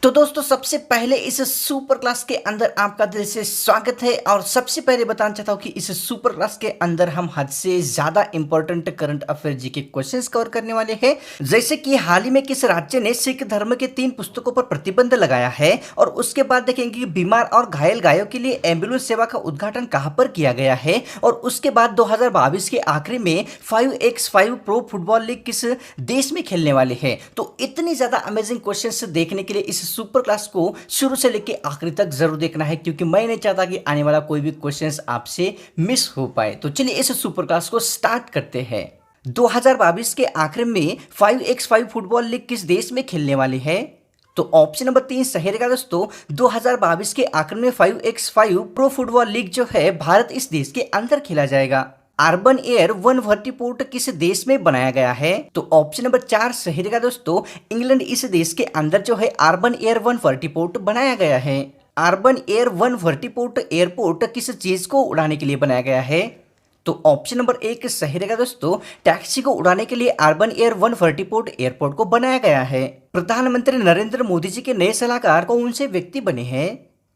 तो दोस्तों सबसे पहले इस सुपर क्लास के अंदर आपका दिल से स्वागत है। और सबसे पहले बताना चाहता हूँ कि इस सुपर क्लास के अंदर हम हद से ज्यादा इंपॉर्टेंट करंट अफेयर जी के क्वेश्चंस कवर करने वाले हैं। जैसे कि हाल ही में किस राज्य ने सिख धर्म के 3 पुस्तकों पर प्रतिबंध लगाया है, और उसके बाद देखेंगे कि बीमार और घायल गायों के लिए एम्बुलेंस सेवा का उद्घाटन कहाँ पर किया गया है, और उसके बाद 2022 के आखिरी में 5x5 प्रो फुटबॉल लीग किस देश में खेलने वाले हैं। तो इतनी ज्यादा अमेजिंग क्वेश्चंस देखने के लिए इस सुपर क्लास को शुरू से लेके आखिरी तक जरूर देखना है, क्योंकि मैं नहीं चाहता कि आने वाला कोई भी क्वेश्चंस आपसे मिस हो पाए। तो चलिए इस सुपर क्लास को स्टार्ट करते हैं। 2022 के आखिर में 5x5 फुटबॉल लीग किस देश में खेलने वाली है? तो ऑप्शन नंबर 3 सही रहेगा दोस्तों। 2022 के आखिर में 5x5 प्रो फुटबॉल लीग जो है भारत इस देश के अंदर खेला जाएगा। अर्बन एयर वन वर्टीपोर्ट किस देश में बनाया गया है? तो ऑप्शन नंबर 4 सही रहेगा दोस्तों। इंग्लैंड इस देश के अंदर जो है अर्बन एयर वन वर्टीपोर्ट बनाया गया है। अर्बन एयर वन वर्टीपोर्ट एयरपोर्ट किस चीज को उड़ाने के लिए बनाया गया है? तो ऑप्शन नंबर 1 सही रहेगा दोस्तों। टैक्सी को उड़ाने के लिए अर्बन एयर वन वर्टीपोर्ट एयरपोर्ट को बनाया गया है। प्रधानमंत्री नरेंद्र मोदी जी के नए सलाहकार कौन से व्यक्ति बने हैं?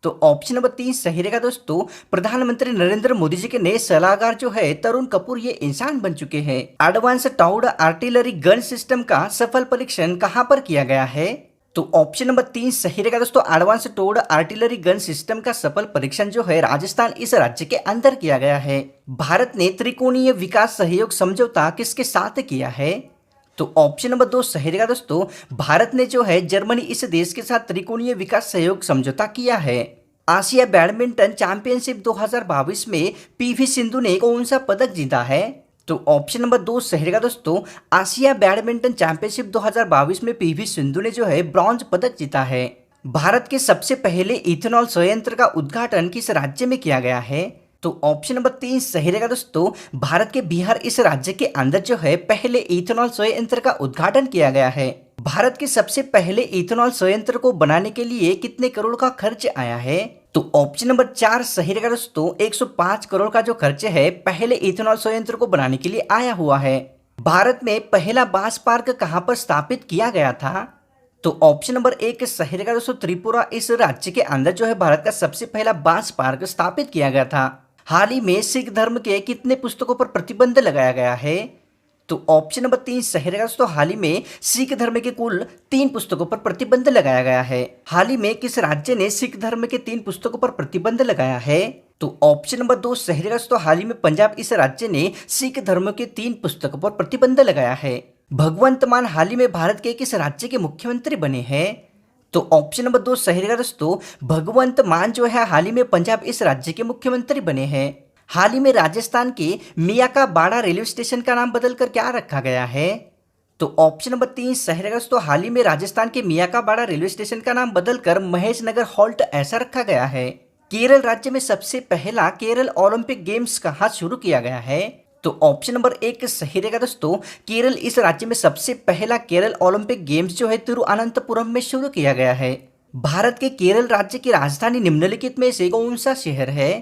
तो ऑप्शन नंबर 3 सही रहेगा दोस्तों। प्रधानमंत्री नरेंद्र मोदी जी के नए सलाहकार जो है तरुण कपूर, ये इंसान बन चुके हैं। Advance towed artillery gun system का सफल परीक्षण कहां पर किया गया है? तो ऑप्शन नंबर 3 सही रहेगा दोस्तों। Advance towed artillery gun system का सफल परीक्षण जो है राजस्थान इस राज्य के अंदर किया गया है। भारत ने त्रिकोणीय विकास सहयोग समझौता किसके साथ किया है? तो ऑप्शन नंबर 2 सही रहेगा दोस्तों। भारत ने जो है जर्मनी इस देश के साथ त्रिकोणीय विकास सहयोग समझौता किया है। आसिया बैडमिंटन चैंपियनशिप 2022 में पीवी सिंधु ने कौन सा पदक जीता है? तो ऑप्शन नंबर 2 सही रहेगा दोस्तों। आसिया बैडमिंटन चैंपियनशिप 2022 में पीवी सिंधु ने जो है ब्रॉन्ज पदक जीता है। भारत के सबसे पहले इथेनॉल संयंत्र का उद्घाटन किस राज्य में किया गया है? तो ऑप्शन नंबर 3 सही रहेगा दोस्तों। भारत के बिहार इस राज्य के अंदर जो है पहले इथेनॉल संयंत्र का उद्घाटन किया गया है। भारत के सबसे पहले इथेनॉल संयंत्र को बनाने के लिए कितने करोड़ का खर्च आया है? तो ऑप्शन नंबर 4 सही रहेगा दोस्तों। 105 करोड़ का जो खर्च है पहले इथेनॉल संयंत्र को बनाने के लिए आया हुआ है। भारत में पहला बांस पार्क कहां पर स्थापित किया गया था? तो ऑप्शन नंबर 1 सही रहेगा दोस्तों। त्रिपुरा इस राज्य के अंदर जो है भारत का सबसे पहला बांस पार्क स्थापित किया गया था। हाल ही में सिख धर्म के कितने पुस्तकों पर प्रतिबंध लगाया गया है? तो ऑप्शन नंबर 3 सही रहेगा दोस्तों। हाल ही में सिख धर्म के कुल 3 पुस्तकों पर प्रतिबंध लगाया गया है। हाल ही में किस राज्य ने सिख धर्म के 3 पुस्तकों पर प्रतिबंध लगाया है? तो ऑप्शन नंबर 2 सही रहेगा दोस्तों। हाल ही में पंजाब इस राज्य ने सिख धर्म के 3 पुस्तकों पर प्रतिबंध लगाया है। भगवंत मान हाल ही में भारत के किस राज्य के मुख्यमंत्री बने हैं? तो ऑप्शन नंबर 2 सही रहेगा दोस्तों। भगवंत मान जो है हाल ही में पंजाब इस राज्य के मुख्यमंत्री बने हैं। हाल ही में राजस्थान के मियाँ का बाड़ा रेलवे स्टेशन का नाम बदलकर क्या रखा गया है? तो ऑप्शन नंबर 3 सही रहेगा दोस्तों। हाल ही में राजस्थान के मियाँ का बाड़ा रेलवे स्टेशन का नाम बदलकर महेश नगर हॉल्ट ऐसा रखा गया है। केरल राज्य में सबसे पहला केरल ओलंपिक गेम्स कहाँ शुरू किया गया है? तो ऑप्शन नंबर 1 सही रहेगा दोस्तों। केरल इस राज्य में सबसे पहला केरल ओलंपिक गेम्स जो है तिरुअनंतपुरम में शुरू किया गया है। भारत के केरल राज्य की राजधानी निम्नलिखित में से कौन सा शहर है?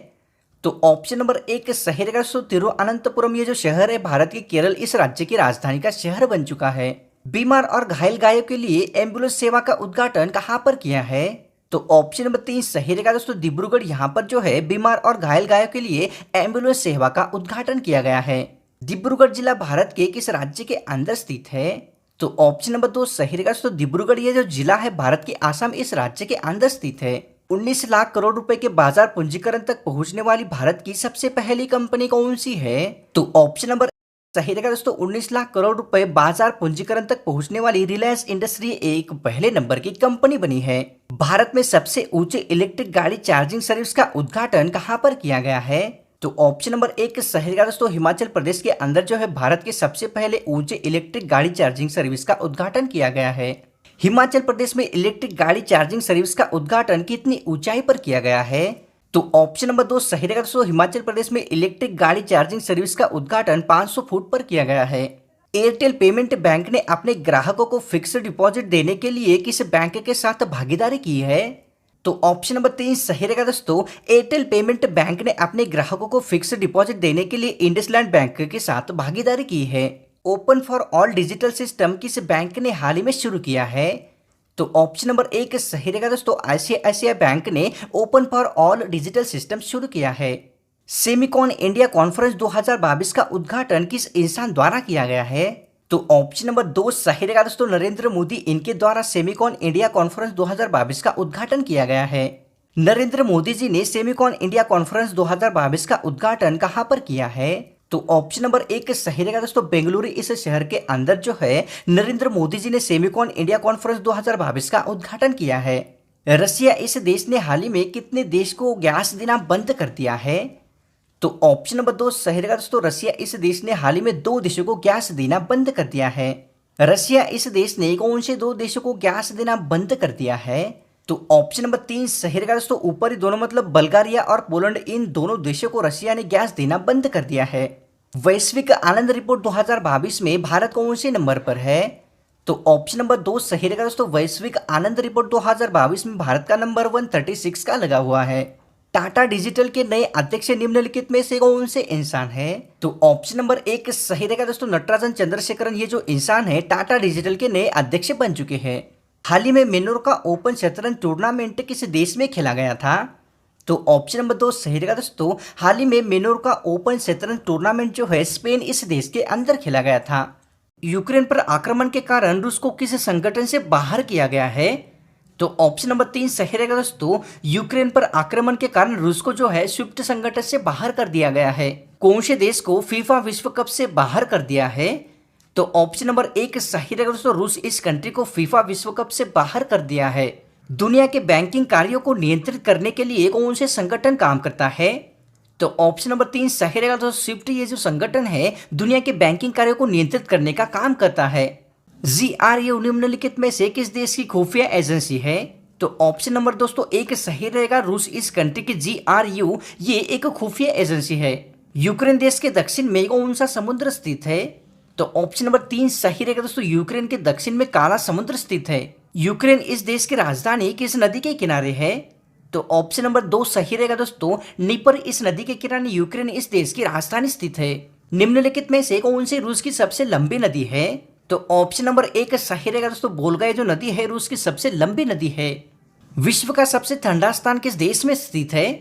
तो ऑप्शन नंबर 1 सही रहेगा दोस्तों। तिरुअनंतपुरम ये जो शहर है भारत के केरल इस राज्य की राजधानी का शहर बन चुका है। बीमार और घायल गायों के लिए एम्बुलेंस सेवा का उद्घाटन कहाँ पर किया है? तो ऑप्शन नंबर 3 सही रहेगा दोस्तों। डिब्रूगढ़ यहाँ पर जो है बीमार और घायल गायों के लिए एम्बुलेंस सेवा का उद्घाटन किया गया है। डिब्रूगढ़ जिला भारत के किस राज्य के अंदर स्थित है? तो ऑप्शन नंबर 2 सही रहेगा दोस्तों। डिब्रूगढ़ ये जो जिला है भारत के आसाम इस राज्य के अंदर स्थित है। 19 लाख करोड़ रुपए के बाजार पूंजीकरण तक पहुंचने वाली भारत की सबसे पहली कंपनी कौन सी है? तो ऑप्शन नंबर सही रहेगा दोस्तों। 19 लाख करोड़ रुपए बाजार पूंजीकरण तक पहुंचने वाली रिलायंस इंडस्ट्री एक पहले नंबर की कंपनी बनी है। भारत में सबसे ऊंचे इलेक्ट्रिक गाड़ी चार्जिंग सर्विस का उद्घाटन कहां पर किया गया है? तो ऑप्शन नंबर 1 सही रहेगा दोस्तों। हिमाचल प्रदेश के अंदर जो है भारत के सबसे पहले ऊंचे इलेक्ट्रिक गाड़ी चार्जिंग सर्विस का उद्घाटन किया गया है। हिमाचल प्रदेश में इलेक्ट्रिक गाड़ी चार्जिंग सर्विस का उद्घाटन कितनी ऊंचाई पर किया गया है? तो ऑप्शन नंबर 2 सही रहेगा दोस्तों। हिमाचल प्रदेश में इलेक्ट्रिक गाड़ी चार्जिंग सर्विस का उद्घाटन 500 फुट पर किया गया है। एयरटेल पेमेंट बैंक ने अपने ग्राहकों को फिक्स्ड डिपॉजिट देने के लिए किस बैंक के साथ भागीदारी की है? तो ऑप्शन नंबर 3 सही रहेगा दोस्तों। एयरटेल पेमेंट बैंक ने अपने ग्राहकों को फिक्स्ड डिपॉजिट देने के लिए इंडसलैंड बैंक के साथ भागीदारी की है। Open for all digital system किस बैंक ने हाल ही में शुरू किया है? तो ऑप्शन नंबर एक सही रहेगा दोस्तों, आईसीआईसीआई बैंक ने open for all digital system शुरू किया है। सेमिकॉन इंडिया कॉन्फ्रेंस 2022 का उद्घाटन किस इंसान द्वारा किया गया है? तो ऑप्शन नंबर दो सही रहेगा दोस्तों, नरेंद्र मोदी इनके द्वारा सेमिकॉन इंडिया कॉन्फ्रेंस 2022 का उद्घाटन किया गया है। नरेंद्र मोदी जी ने सेमिकॉन इंडिया कॉन्फ्रेंस 2022 का उद्घाटन कहां पर किया है? तो ऑप्शन नंबर एक सही रहेगा दोस्तों, बेंगलुरु इस शहर के अंदर जो है नरेंद्र मोदी जी ने सेमिकॉन इंडिया कॉन्फ्रेंस 2022 का उद्घाटन किया है। रसिया इस देश ने हाल ही में कितने देश को गैस देना बंद कर दिया है? तो ऑप्शन नंबर दो सही रहेगा दोस्तों, रसिया इस देश ने हाल ही में 2 देशों को गैस देना बंद कर दिया है। रसिया इस देश ने कौन से 2 देशों को गैस देना बंद कर दिया है? तो ऑप्शन नंबर 3 सही रहेगा दोस्तों, ऊपरी दोनों मतलब बल्गारिया और पोलैंड, इन दोनों देशों को रसिया ने गैस देना बंद कर दिया है। वैश्विक आनंद रिपोर्ट 2022 में भारत कौन से नंबर पर है? तो ऑप्शन नंबर 2 सही रहेगा दोस्तों, वैश्विक आनंद रिपोर्ट 2022 में भारत का नंबर 136 का लगा हुआ है। टाटा डिजिटल के नए अध्यक्ष निम्नलिखित में से कौन से इंसान है? तो ऑप्शन नंबर एक सही रहेगा दोस्तों, नटराजन चंद्रशेखरन, ये जो इंसान है टाटा डिजिटल के नए अध्यक्ष बन चुके हैं। हाल ही में मेनोर्का ओपन शतरंज टूर्नामेंट किस देश में खेला गया था? तो ऑप्शन नंबर 2 सही रहेगा दोस्तों, हाल ही में मेनोर्का ओपन शतरंज टूर्नामेंट जो है स्पेन इस देश के अंदर खेला गया था। यूक्रेन पर आक्रमण के कारण रूस को किस संगठन से बाहर किया गया है? तो ऑप्शन नंबर 3 सही रहेगा दोस्तों, यूक्रेन पर आक्रमण के कारण रूस को जो है स्विफ्ट संगठन से बाहर कर दिया गया है। कौन से देश को फीफा विश्व कप से बाहर कर दिया है? तो ऑप्शन नंबर एक सही रहेगा दोस्तों, रूस इस कंट्री को फीफा विश्व कप से बाहर कर दिया है। दुनिया के बैंकिंग कार्यों को नियंत्रित करने के लिए कौन से संगठन काम करता है? तो ऑप्शन नंबर 3 सही रहेगा दोस्तों, स्विफ्ट ये जो संगठन है दुनिया के बैंकिंग कार्यों को नियंत्रित करने का काम करता है। GRU निम्नलिखित में से किस देश की खुफिया एजेंसी है? तो ऑप्शन नंबर दोस्तों एक सही रहेगा, रूस इस कंट्री की GRU ये एक खुफिया एजेंसी है। यूक्रेन देश के दक्षिण में कौन सा समुद्र स्थित है? तो ऑप्शन नंबर 3 सही रहेगा दोस्तों, यूक्रेन के दक्षिण में काला समुद्र स्थित है। यूक्रेन इस देश की राजधानी किस नदी के किनारे है? तो ऑप्शन नंबर 2 सही रहेगा दोस्तों, नीपर इस नदी के किनारे यूक्रेन इस देश की राजधानी स्थित है। निम्नलिखित में से कौन सी रूस की सबसे लंबी नदी है? तो ऑप्शन नंबर 1 सही रहेगा दोस्तों, वोल्गा जो नदी है रूस की सबसे लंबी नदी है। विश्व का सबसे ठंडा स्थान किस देश में स्थित है?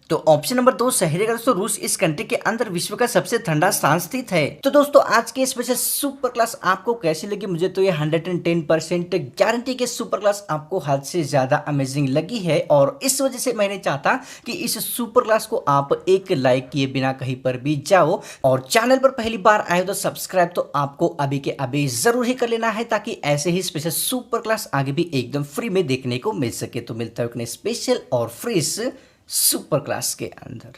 तो ऑप्शन नंबर 2 सही रहेगा दोस्तों, रूस इस कंट्री के अंदर विश्व का सबसे ठंडा स्थान स्थित है। तो दोस्तों आज के स्पेशल सुपर क्लास आपको कैसी लगी? मुझे तो ये 110% गारंटी के सुपर क्लास आपको हद से ज्यादा अमेजिंग लगी है, और इस वजह से मैंने चाहता कि इस सुपर क्लास को आप एक लाइक किए बिना कहीं पर भी जाओ, और चैनल पर पहली बार आए तो सब्सक्राइब तो आपको अभी के अभी जरूर ही कर लेना है, ताकि ऐसे ही स्पेशल सुपर क्लास आगे भी एकदम फ्री में देखने को मिल सके। तो मिलता है स्पेशल और फ्रेश सुपर क्लास के अंदर।